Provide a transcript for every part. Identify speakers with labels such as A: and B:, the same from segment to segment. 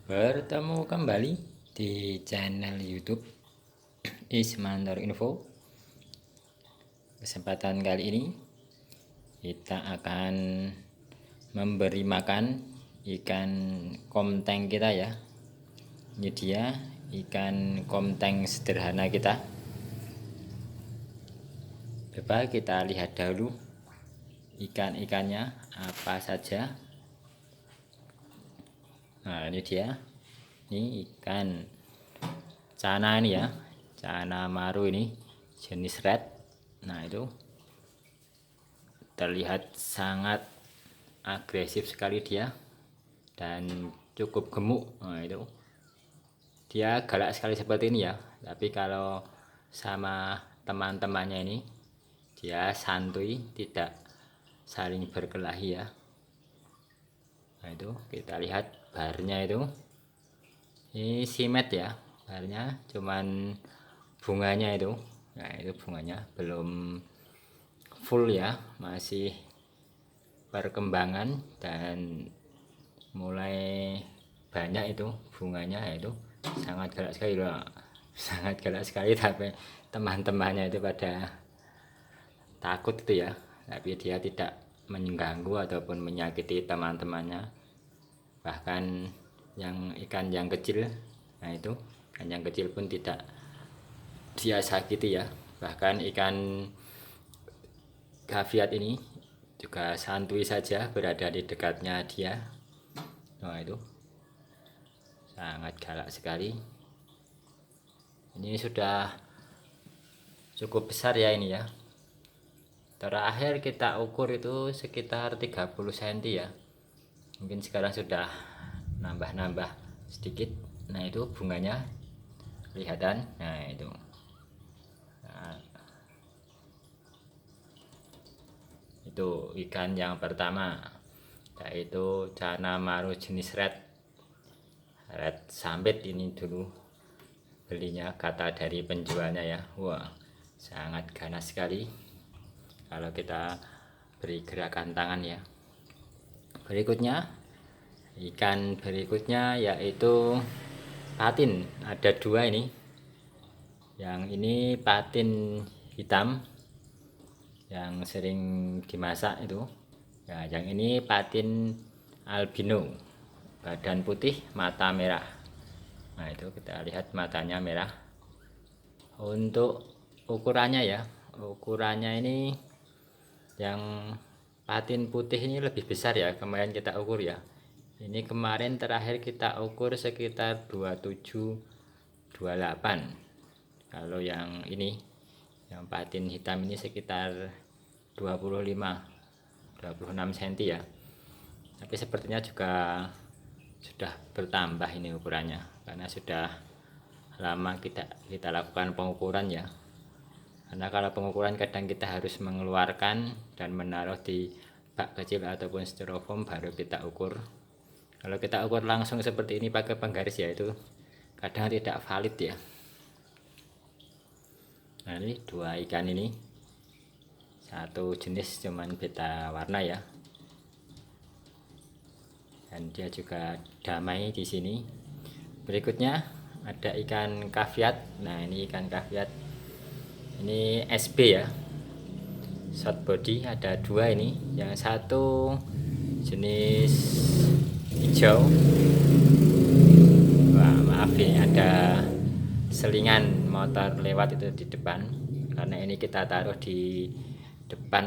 A: Bertemu kembali di channel YouTube Ismantor Info. Kesempatan kali ini kita akan memberi makan ikan komteng kita ya. Ini dia ikan komteng sederhana kita. Coba kita lihat dahulu ikan-ikannya apa saja. Nah, ini dia. Ini ikan cana ini ya, cana maru ini jenis red. Nah, itu terlihat sangat agresif sekali dia dan cukup gemuk. Nah, itu dia galak sekali seperti ini ya, tapi kalau sama teman-temannya ini dia santuy, tidak saling berkelahi ya. Nah, itu kita lihat barnya itu, ini simet ya, barnya cuman bunganya itu. Nah, itu bunganya belum full ya, masih perkembangan dan mulai banyak itu bunganya. Itu sangat galak sekali loh, sangat galak sekali, tapi teman-temannya itu pada takut itu ya, tapi dia tidak mengganggu ataupun menyakiti teman-temannya. Bahkan yang ikan yang kecil, nah itu ikan yang kecil pun tidak dia sakiti ya. Bahkan ikan gaviat ini juga santuy saja berada di dekatnya dia. Nah, itu sangat galak sekali. Ini sudah cukup besar ya ini ya. Terakhir kita ukur itu sekitar 30 cm ya. Mungkin sekarang sudah nambah-nambah sedikit. Nah, itu bunganya kelihatan. Nah, itu. Nah, itu ikan yang pertama, yaitu cana maru jenis red sambit. Ini dulu belinya, kata dari penjualnya ya. Wah, sangat ganas sekali kalau kita beri gerakan tangan ya. Berikutnya, ikan berikutnya yaitu patin. Ada dua ini. Yang ini patin hitam yang sering dimasak itu ya. Yang ini patin albino, badan putih, mata merah. Nah, itu kita lihat matanya merah. Untuk ukurannya ya, ukurannya ini yang patin putih ini lebih besar ya, kemarin kita ukur ya. Ini kemarin terakhir kita ukur sekitar 27 28. Kalau yang ini, yang patin hitam ini sekitar 25 26 cm ya. Tapi sepertinya juga sudah bertambah ini ukurannya, karena sudah lama kita lakukan pengukuran ya. Karena kalau pengukuran kadang kita harus mengeluarkan dan menaruh di bak kecil ataupun styrofoam baru kita ukur. Kalau kita ukur langsung seperti ini pakai penggaris ya, itu kadang tidak valid ya. Nah, ini dua ikan ini satu jenis, cuman beda warna ya. Dan dia juga damai di sini. Berikutnya ada ikan kaviat. Nah, ini ikan kaviat ini SB ya, short body. Ada dua ini, yang satu jenis hijau. Wah, maaf ini ada selingan motor lewat itu di depan, karena ini kita taruh di depan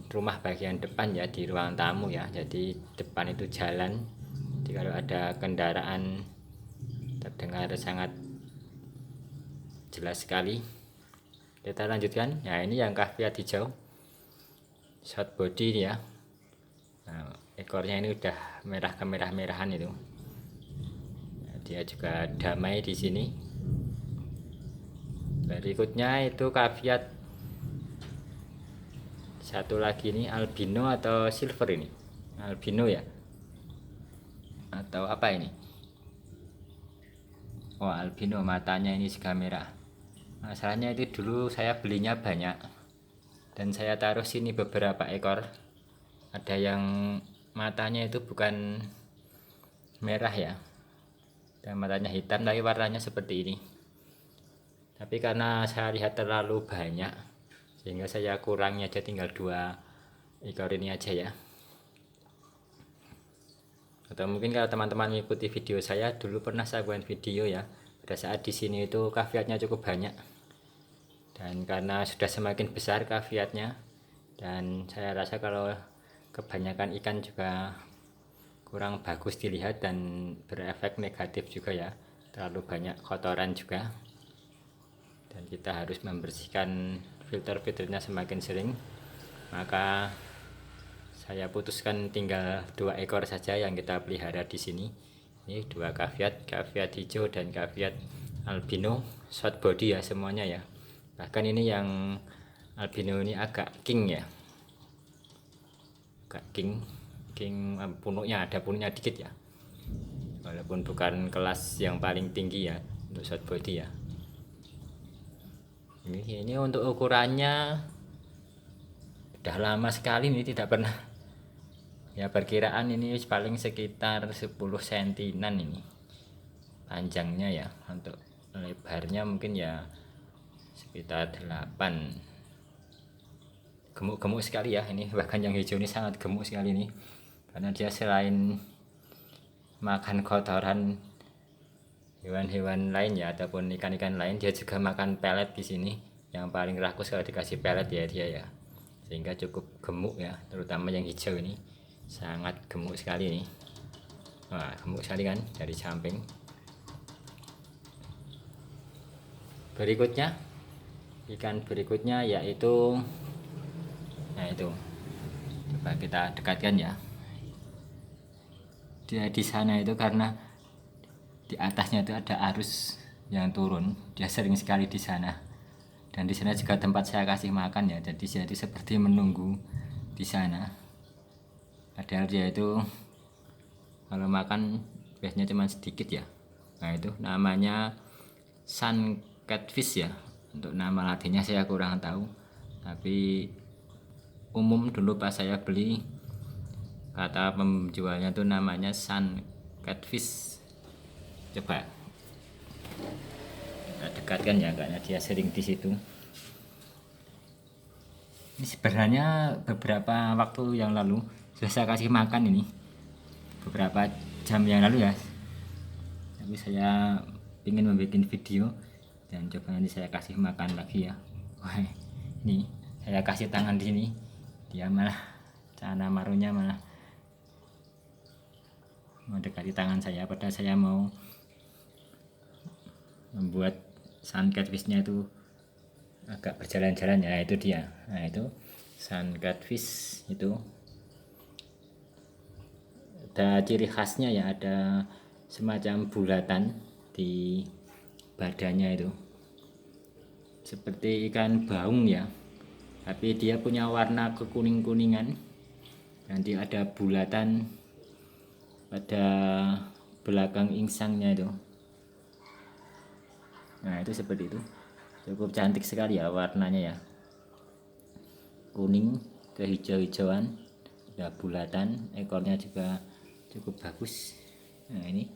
A: rumah bagian depan ya, di ruang tamu ya. Jadi depan itu jalan, jadi kalau ada kendaraan terdengar sangat jelas sekali. Kita lanjutkan. Nah, ini yang kaviat hijau short body ini ya. Nah, ekornya ini udah merah kemerah-merahan itu. Nah, dia juga damai di sini. Berikutnya itu kaviat satu lagi, ini albino atau silver ini, albino ya, atau apa ini? Oh, albino, matanya ini juga merah. Masalahnya itu dulu saya belinya banyak dan saya taruh sini beberapa ekor. Ada yang matanya itu bukan merah ya, dan matanya hitam tapi warnanya seperti ini. Tapi karena saya lihat terlalu banyak sehingga saya kurangi aja, tinggal 2 ekor ini aja ya. Atau mungkin kalau teman-teman mengikuti video saya dulu, pernah saya buat video ya, pada saat di sini itu kafiatnya cukup banyak. Dan karena sudah semakin besar kafiatnya, dan saya rasa kalau kebanyakan ikan juga kurang bagus dilihat dan berefek negatif juga ya, terlalu banyak kotoran juga. Dan kita harus membersihkan filter-filternya semakin sering. Maka saya putuskan tinggal 2 ekor saja yang kita pelihara di sini. Ini 2 kaviat hijau dan kaviat albino short body ya semuanya ya. Bahkan ini yang albino ini agak king ya, agak king punuknya, ada punuknya dikit ya, walaupun bukan kelas yang paling tinggi ya untuk short body ya. Ini untuk ukurannya udah lama sekali, ini tidak pernah ya, perkiraan ini paling sekitar 10 sentinan ini panjangnya ya. Untuk lebarnya mungkin ya sekitar 8. Gemuk-gemuk sekali ya ini, bahkan yang hijau ini sangat gemuk sekali nih, karena dia selain makan kotoran hewan-hewan lain ya ataupun ikan-ikan lain, dia juga makan pelet di sini. Yang paling rakus kalau dikasih pelet ya dia ya, sehingga cukup gemuk ya, terutama yang hijau ini sangat gemuk sekali nih. Wah, gemuk sekali kan dari samping. Berikutnya, ikan berikutnya yaitu, nah itu coba kita dekatkan ya. Dia di sana itu karena di atasnya itu ada arus yang turun, dia sering sekali di sana. Dan di sana juga tempat saya kasih makan ya, jadi seperti menunggu di sana. Padahal dia itu kalau makan biasanya cuma sedikit ya. Nah itu namanya sun catfish ya. Untuk nama latinnya saya kurang tahu, tapi umum dulu pas saya beli, kata penjualnya tuh namanya sun catfish. Coba kita dekatkan ya, karena dia sering di situ. Ini sebenarnya beberapa waktu yang lalu sudah saya kasih makan ini, beberapa jam yang lalu ya. Tapi saya ingin membuat video dan coba nanti saya kasih makan lagi ya. Wah, ini saya kasih tangan di sini, dia malah cana marunya malah mendekati tangan saya, padahal saya mau membuat sun catfishnya itu agak berjalan-jalan ya. Itu dia, nah itu sun catfish itu ada ciri khasnya ya, ada semacam bulatan di badannya itu seperti ikan baung ya, tapi dia punya warna kekuning-kuningan, nanti ada bulatan pada belakang insangnya itu. Nah itu seperti itu, cukup cantik sekali ya warnanya ya, kuning ke hijau-hijauan, ada bulatan, ekornya juga cukup bagus. Nah ini,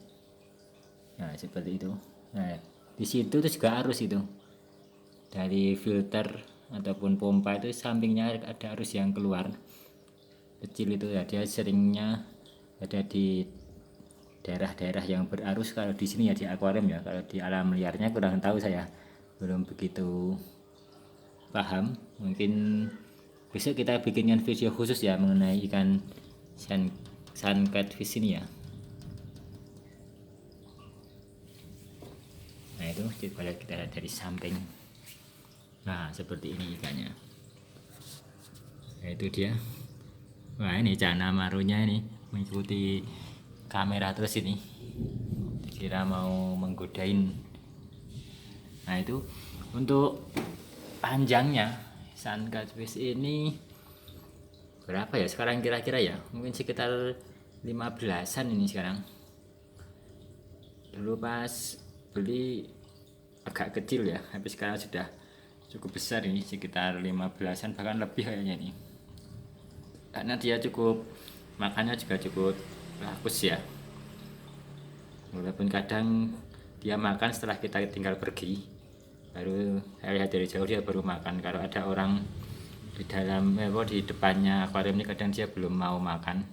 A: nah seperti itu. Nah di situ tuh juga arus itu dari filter ataupun pompa itu, sampingnya ada arus yang keluar kecil itu ya, dia seringnya ada di daerah-daerah yang berarus. Kalau di sini ya di akuarium ya, kalau di alam liarnya kurang tahu, saya belum begitu paham. Mungkin besok kita bikinkan video khusus ya mengenai ikan sun catfish ini ya. Nah itu coba kita lihat dari samping. Nah seperti ini ikannya. Nah itu dia. Wah ini cana marunya ini mengikuti kamera terus ini, dikira mau menggodain. Nah itu untuk panjangnya sun catfish ini berapa ya sekarang kira-kira ya, mungkin sekitar 15-an ini sekarang. Dulu pas beli agak kecil ya, tapi sekarang sudah cukup besar ini, sekitar 15-an bahkan lebih kayaknya ini, karena dia cukup makannya juga cukup bagus ya. walaupun kadang dia makan setelah kita tinggal pergi, baru saya lihat dari jauh dia baru makan. Kalau ada orang di dalam di depannya akuarium ini kadang dia belum mau makan.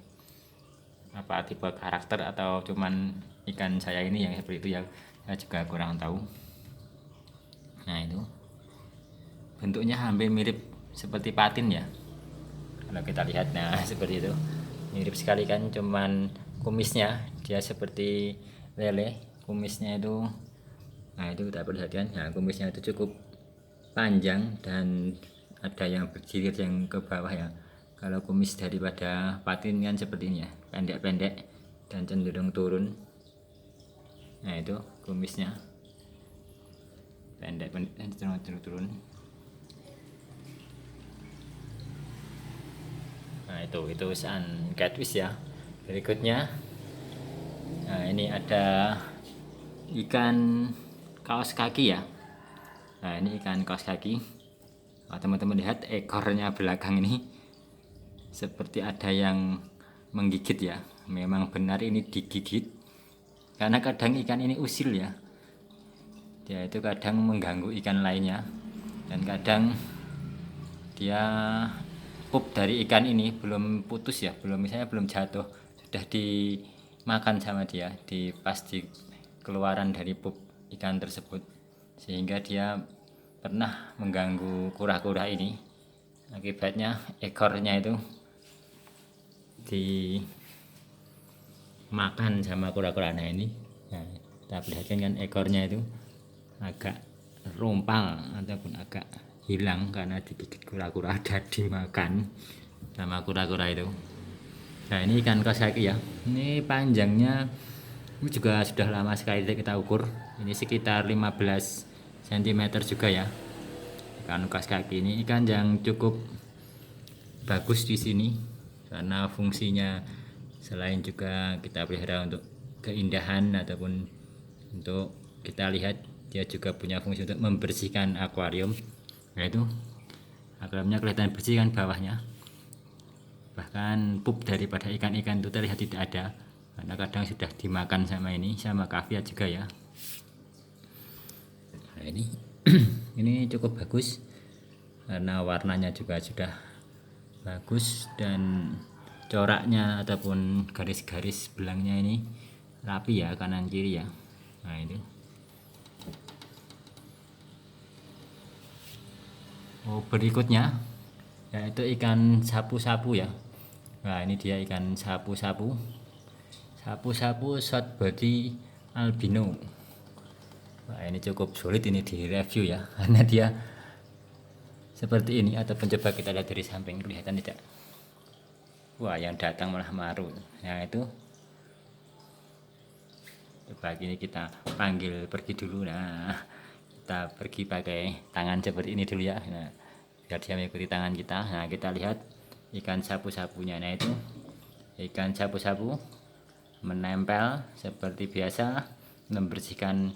A: Apa tipe karakter atau cuman ikan saya ini yang seperti itu ya, saya juga kurang tahu. Nah itu bentuknya hampir mirip seperti patin ya kalau kita lihat. Nah seperti itu, mirip sekali kan, cuman kumisnya dia seperti lele, kumisnya itu. Nah itu kita perhatikan, nah kumisnya itu cukup panjang dan ada yang berjirir yang ke bawah ya. Kalau kumis daripada patin kan seperti ini ya, pendek-pendek dan cenderung turun. Nah itu kumisnya pendek-pendek dan cenderung turun. Nah itu usahaan catfish ya. Berikutnya, nah ini ada ikan kaos kaki ya. Nah ini ikan kaos kaki. Nah, teman-teman lihat ekornya belakang ini seperti ada yang menggigit ya. Memang benar ini digigit, karena kadang ikan ini usil ya, dia itu kadang mengganggu ikan lainnya, dan kadang dia pup dari ikan ini belum putus ya, misalnya belum jatuh, sudah dimakan sama dia pas di keluaran dari pup ikan tersebut, sehingga dia pernah mengganggu kura-kura ini. Akibatnya ekornya itu dimakan sama kura-kura. Nah ini, nah, kita perhatikan kan ekornya itu agak rumpal ataupun agak hilang karena digigit kura-kura, ada dimakan sama kura-kura itu. Nah ini ikan kaos kaki ya, ini panjangnya ini juga sudah lama sekali kita ukur, ini sekitar 15 cm juga ya. Ikan kaos kaki ini ikan yang cukup bagus di sini, karena fungsinya selain juga kita pelihara untuk keindahan ataupun untuk kita lihat, dia juga punya fungsi untuk membersihkan akuarium. Nah itu akuariumnya kelihatan bersih kan bawahnya, bahkan pup daripada ikan-ikan itu terlihat tidak ada, karena kadang sudah dimakan sama ini, sama kavia juga ya. Nah ini ini cukup bagus karena warnanya juga sudah bagus dan coraknya ataupun garis-garis belangnya ini rapi ya, kanan kiri ya. Nah itu berikutnya yaitu ikan sapu-sapu ya. Nah ini dia ikan sapu-sapu short body albino. Nah ini cukup sulit ini di review ya, karena dia seperti ini, ataupun coba kita lihat dari samping, kelihatan tidak? Wah yang datang malah maru. Nah itu coba gini kita panggil pergi dulu. Nah kita pergi pakai tangan seperti ini dulu ya. Nah biar dia mengikuti tangan kita. Nah kita lihat ikan sapu-sapunya. Nah itu ikan sapu-sapu menempel seperti biasa, membersihkan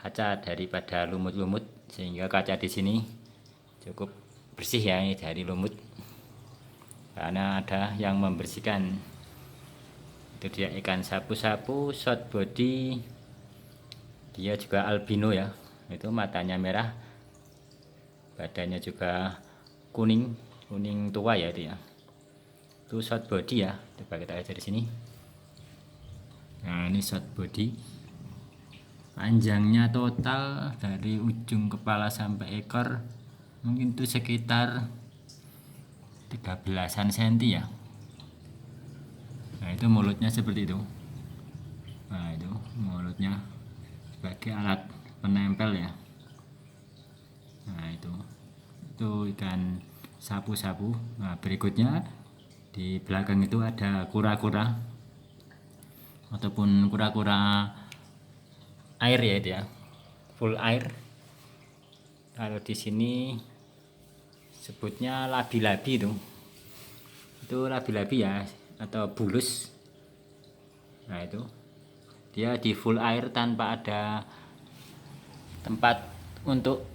A: kaca daripada lumut-lumut, sehingga kaca di sini cukup bersih ya, ini dari lumut, karena ada yang membersihkan. Itu dia ikan sapu-sapu short body, dia juga albino ya. Itu matanya merah, badannya juga kuning tua ya itu ya. Itu short body ya, coba kita lihat dari sini. Nah ini short body, panjangnya total dari ujung kepala sampai ekor mungkin itu sekitar 13-an cm ya. Nah itu mulutnya seperti itu. Nah itu mulutnya sebagai alat penempel ya. Nah itu ikan sapu-sapu. Nah berikutnya di belakang itu ada kura-kura ataupun kura-kura air ya, itu ya, full air. Kalau di sini sebutnya labi-labi itu labi-labi ya, atau bulus. Nah itu dia di full air tanpa ada tempat untuk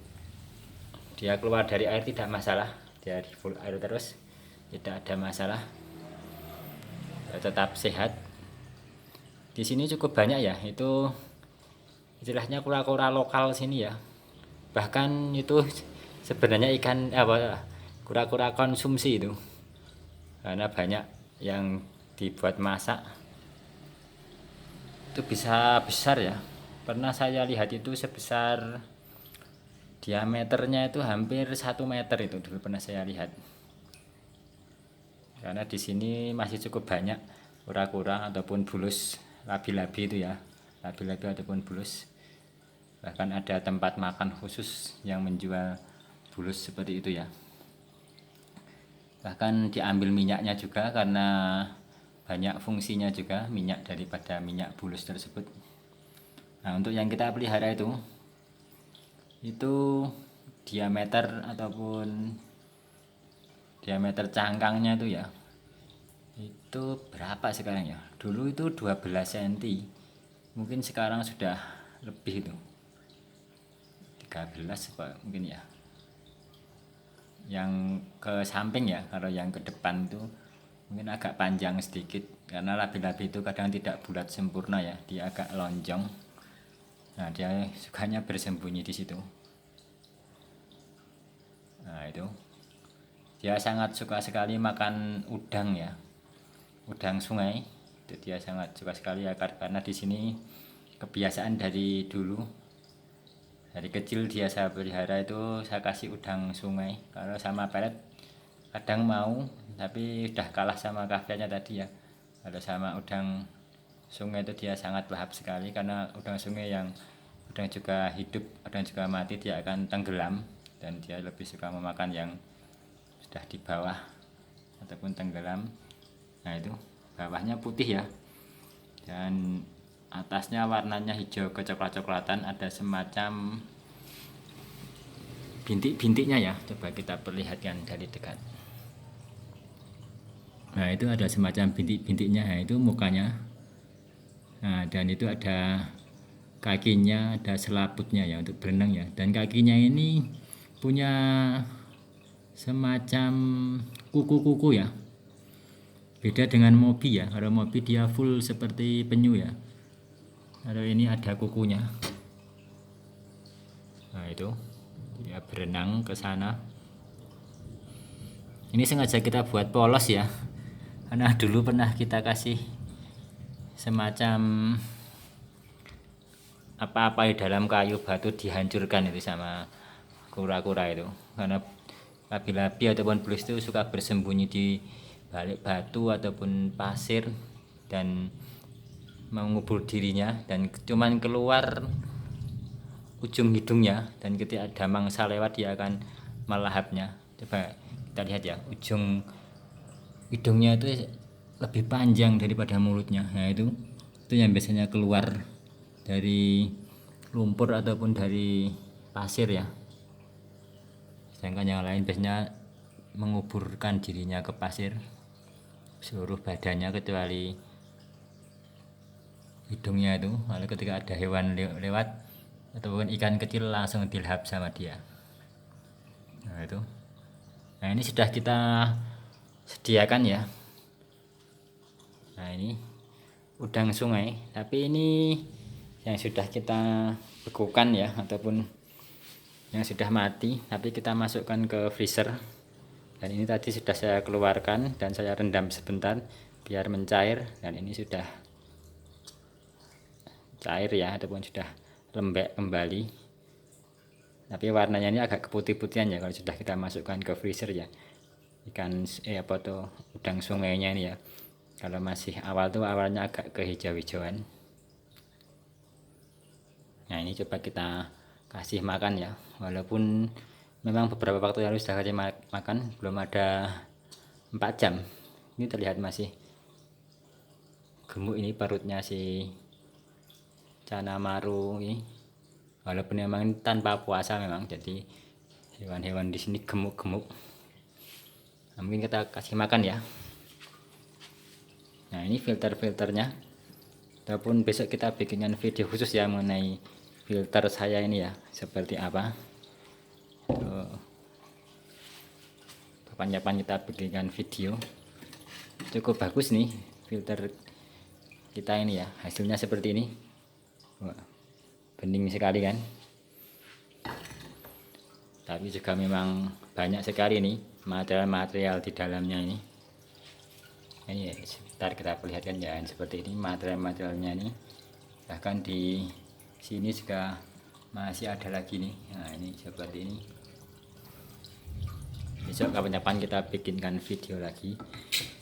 A: dia keluar dari air, tidak masalah, dia di full air terus, tidak ada masalah, dia tetap sehat. di sini cukup banyak ya, itu istilahnya kura-kura lokal sini ya. Bahkan itu sebenarnya ikan apa, kura-kura konsumsi itu, karena banyak yang dibuat masak itu bisa besar ya. Pernah saya lihat itu sebesar, diameternya itu hampir 1 meter, itu dulu pernah saya lihat. Karena di sini masih cukup banyak kura-kura ataupun bulus, labi-labi itu ya, labi-labi ataupun bulus. Bahkan ada tempat makan khusus yang menjual bulus seperti itu ya. Bahkan diambil minyaknya juga, karena banyak fungsinya juga minyak daripada minyak bulus tersebut. Nah, untuk yang kita pelihara itu diameter ataupun diameter cangkangnya itu ya, itu berapa sekarang ya, dulu itu 12 cm, mungkin sekarang sudah lebih, itu 13 apa mungkin ya, yang ke samping ya. Kalau yang ke depan itu mungkin agak panjang sedikit, karena labi-labi itu kadang tidak bulat sempurna ya, dia agak lonjong. Nah, dia sukanya bersembunyi di situ. Nah, itu dia sangat suka sekali makan udang ya, udang sungai. Itu dia sangat suka sekali ya, karena di sini kebiasaan dari dulu, dari kecil dia saya pelihara itu, saya kasih udang sungai. Kalau sama pelet kadang mau, tapi udah kalah sama kafenya tadi ya. Kalau sama udang sungai itu dia sangat lahap sekali, karena udang sungai yang udang juga hidup, udang juga mati, dia akan tenggelam, dan dia lebih suka memakan yang sudah di bawah ataupun tenggelam. Nah, itu bawahnya putih ya, dan atasnya warnanya hijau kecoklat-coklatan, ada semacam bintik-bintiknya ya. Coba kita perlihatkan dari dekat. Nah, itu ada semacam bintik-bintiknya. Nah, itu mukanya. Nah, dan itu ada kakinya, ada selaputnya ya untuk berenang ya. Dan kakinya ini punya semacam kuku-kuku ya. Beda dengan mobi ya. Kalau mobi dia full seperti penyu ya. Kalau ini ada kukunya. Nah, itu dia berenang ke sana. Ini sengaja kita buat polos ya, karena dulu pernah kita kasih semacam apa-apa di dalam kayu batu, dihancurkan itu sama kura-kura itu. Karena labi-labi ataupun bulus itu suka bersembunyi di balik batu ataupun pasir dan mengubur dirinya, dan cuman keluar ujung hidungnya, dan ketika ada mangsa lewat dia akan melahapnya. Coba kita lihat ya, ujung hidungnya itu lebih panjang daripada mulutnya. Nah, itu yang biasanya keluar dari lumpur ataupun dari pasir ya. Sedangkan yang lain biasanya menguburkan dirinya ke pasir, seluruh badannya kecuali hidungnya itu. Lalu ketika ada hewan lewat ataupun ikan kecil langsung dilahap sama dia. Nah, itu. Nah, ini sudah kita sediakan ya. Nah, ini udang sungai, tapi ini yang sudah kita bekukan ya, ataupun yang sudah mati, tapi kita masukkan ke freezer. Dan ini tadi sudah saya keluarkan dan saya rendam sebentar biar mencair, dan ini sudah cair ya, ataupun sudah lembek kembali. Tapi warnanya ini agak keputih-putihan ya kalau sudah kita masukkan ke freezer ya. Ikan apa tuh, udang sungainya ini ya. Kalau masih awal tuh awalnya agak kehijau-hijauan. Nah, ini coba kita kasih makan ya. Walaupun memang beberapa waktu lalu sudah kasih makan, belum ada 4 jam. Ini terlihat masih gemuk ini perutnya si Canamaru ini. Walaupun memang ini tanpa puasa memang, jadi hewan-hewan di sini gemuk-gemuk. Nah, mungkin kita kasih makan ya. Nah, ini filter-filternya, ataupun besok kita bikinkan video khusus ya mengenai filter saya ini ya, seperti apa. Kapan-kapan kita bikinkan video. Cukup bagus nih filter kita ini ya, hasilnya seperti ini. Wah, bening sekali kan, tapi juga memang banyak sekali nih material-material di dalamnya ini ya, sebentar kita perlihatkan ya, seperti ini material-materialnya ini. Bahkan di sini juga masih ada lagi nih. Nah ini seperti ini. Besok kapan-kapan kita bikinkan video lagi.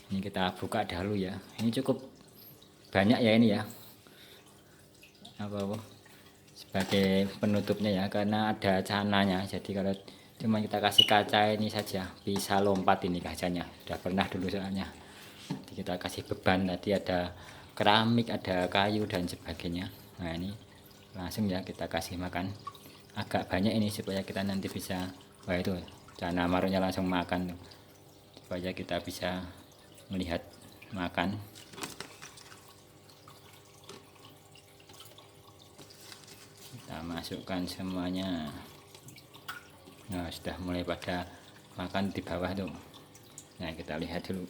A: Ini kita buka dahulu ya, ini cukup banyak ya ini ya, apa sebagai penutupnya ya, karena ada cananya. Jadi kalau cuma kita kasih kaca ini saja bisa lompat ini kacanya, sudah pernah dulu soalnya. Jadi kita kasih beban, tadi ada keramik, ada kayu dan sebagainya. Nah ini langsung ya kita kasih makan agak banyak ini supaya kita nanti bisa, wah itu cana maruknya langsung makan tuh, supaya kita bisa melihat makan. Kita masukkan semuanya. Nah sudah mulai pada makan di bawah tuh. Nah kita lihat dulu.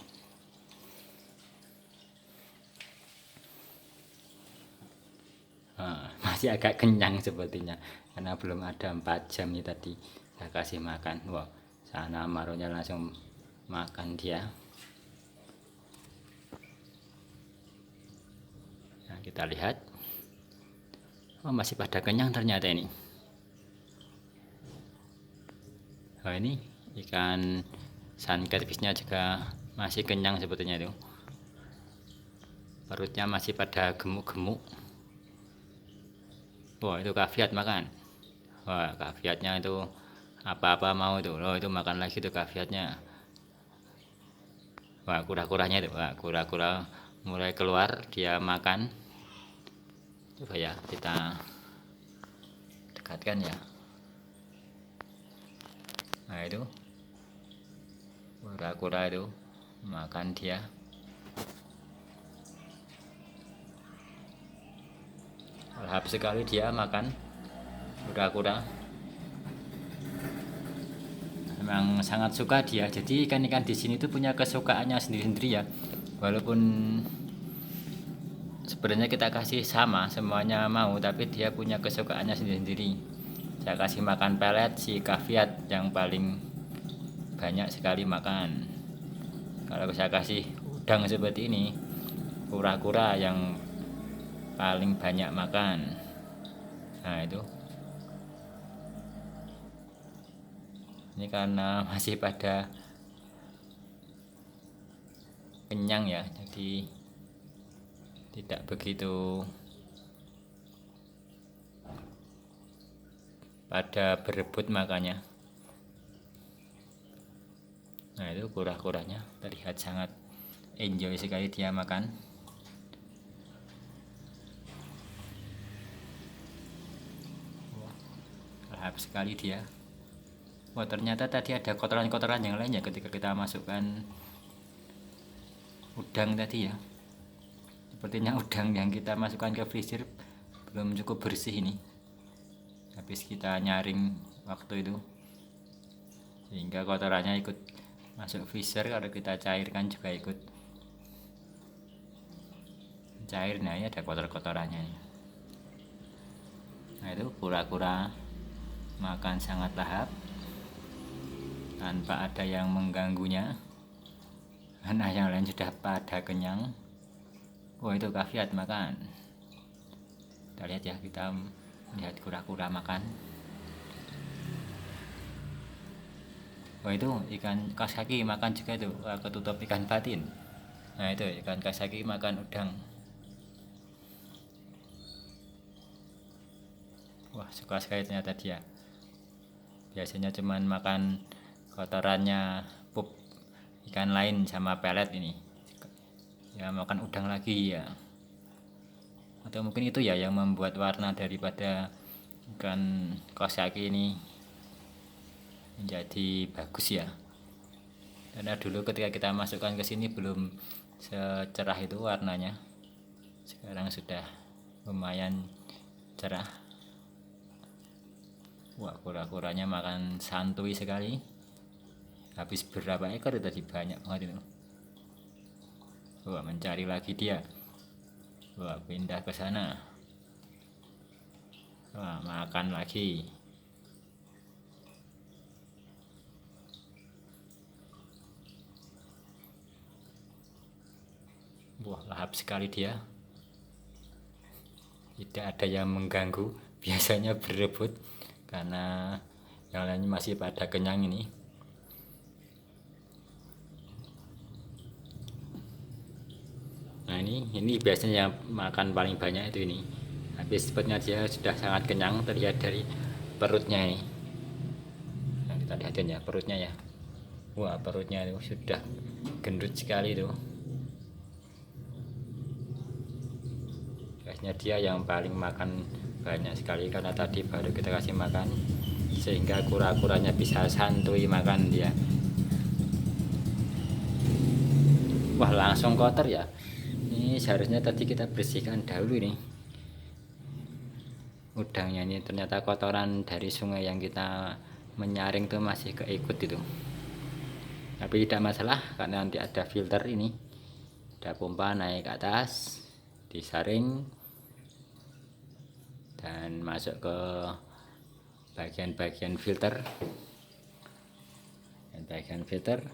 A: Nah, masih agak kenyang sepertinya, karena belum ada 4 jam nih tadi saya kasih makan. Wah, sana maronya langsung makan dia. Nah kita lihat, oh masih pada kenyang ternyata ini. Oh ini ikan sun catfishnya juga masih kenyang sepertinya itu, perutnya masih pada gemuk-gemuk. Wah itu kaviat makan. Wah kaviatnya itu apa-apa mau itu, loh itu makan lagi tuh kaviatnya. Wah kura-kuranya itu, wah kura-kura mulai keluar dia makan. Coba ya kita dekatkan ya. Nah itu kura-kura itu makan dia. Lahap sekali dia makan kura-kura. Memang sangat suka dia. Jadi ikan-ikan di sini tuh punya kesukaannya sendiri-sendiri ya. Walaupun sebenarnya kita kasih sama, semuanya mau, tapi dia punya kesukaannya sendiri-sendiri. Saya kasih makan pelet, si kaviat yang paling banyak sekali makan. Kalau saya kasih udang seperti ini, kura-kura yang paling banyak makan. Nah itu, ini karena masih pada kenyang ya, jadi tidak begitu pada berebut makannya. Nah itu kura-kuranya terlihat sangat enjoy sekali dia makan. Lahap sekali dia. Wah ternyata tadi ada kotoran-kotoran yang lain ya ketika kita masukkan udang tadi ya. Sepertinya udang yang kita masukkan ke freezer belum cukup bersih ini, habis kita nyaring waktu itu, sehingga kotorannya ikut masuk freezer. Kalau kita cairkan juga ikut cair. Nah ini ada kotor-kotorannya. Nah itu kura-kura makan sangat lahap tanpa ada yang mengganggunya, karena yang lain sudah pada kenyang. Wah itu kaviat makan. Kita lihat ya, kita lihat kura-kura makan. Wah itu ikan kasaki makan juga itu, ketutup ikan patin. Nah itu ikan kasaki makan udang. Wah suka sekali ternyata dia. Biasanya cuman makan kotorannya pup ikan lain sama pelet ini. Ya makan udang lagi ya. Atau mungkin itu ya yang membuat warna daripada ikan kasaki ini menjadi bagus ya, karena dulu ketika kita masukkan ke sini belum secerah itu warnanya. Sekarang sudah lumayan cerah. Wah kura-kuranya makan santuy sekali. Habis berapa ekor tadi, banyak banget itu. Wah mencari lagi dia. Wah, pindah ke sana. Wah, makan lagi. Wah, lahap sekali dia. Tidak ada yang mengganggu. Biasanya berebut karena yang lainnya masih pada kenyang ini. Nah, ini biasanya yang makan paling banyak itu ini. Habis sepertinya dia sudah sangat kenyang, terlihat dari perutnya ini. Nah, kita lihatin ya perutnya ya. Wah, perutnya itu sudah gendut sekali tuh. Biasanya dia yang paling makan banyak sekali karena tadi baru kita kasih makan, sehingga kura-kuranya bisa santuy makan dia. Wah, langsung kotor ya. Ini seharusnya tadi kita bersihkan dahulu nih udangnya. Ini ternyata kotoran dari sungai yang kita menyaring tuh masih keikut itu. Tapi tidak masalah karena nanti ada filter ini, ada pompa naik ke atas, disaring dan masuk ke bagian-bagian filter. Dan bagian filter,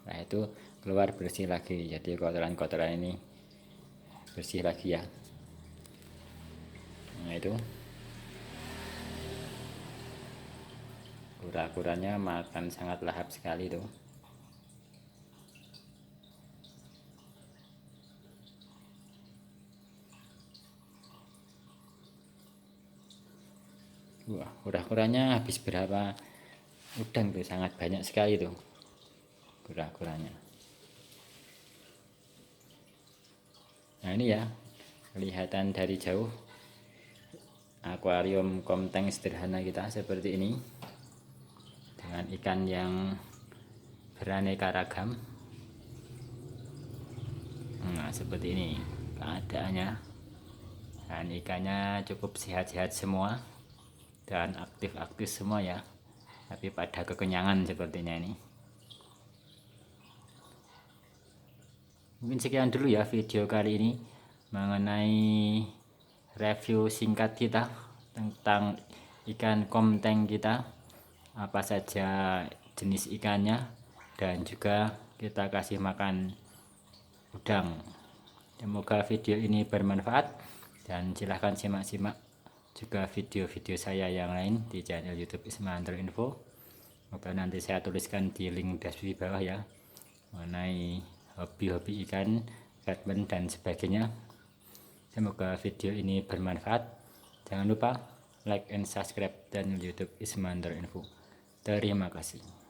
A: nah itu keluar bersih lagi. Jadi kotoran-kotoran ini bersih lagi ya. Nah itu kura-kuranya makan sangat lahap sekali tuh. Wah, kura-kuranya habis berapa udang tuh, sangat banyak sekali tuh kura-kuranya. Nah ini ya, kelihatan dari jauh akuarium komteng sederhana kita seperti ini, dengan ikan yang beraneka ragam. Nah seperti ini keadaannya, dan ikannya cukup sehat-sehat semua dan aktif-aktif semua ya, tapi pada kekenyangan sepertinya ini. Mungkin sekian dulu ya video kali ini mengenai review singkat kita tentang ikan komteng kita, apa saja jenis ikannya, dan juga kita kasih makan udang. Semoga video ini bermanfaat, dan silahkan simak-simak juga video-video saya yang lain di channel YouTube Ismanandar Info. Moga nanti saya tuliskan di link deskripsi bawah ya, mengenai hobi-hobi ikan, treatment dan sebagainya. Semoga video ini bermanfaat. Jangan lupa like and subscribe channel YouTube Ismanandar Info. Terima kasih.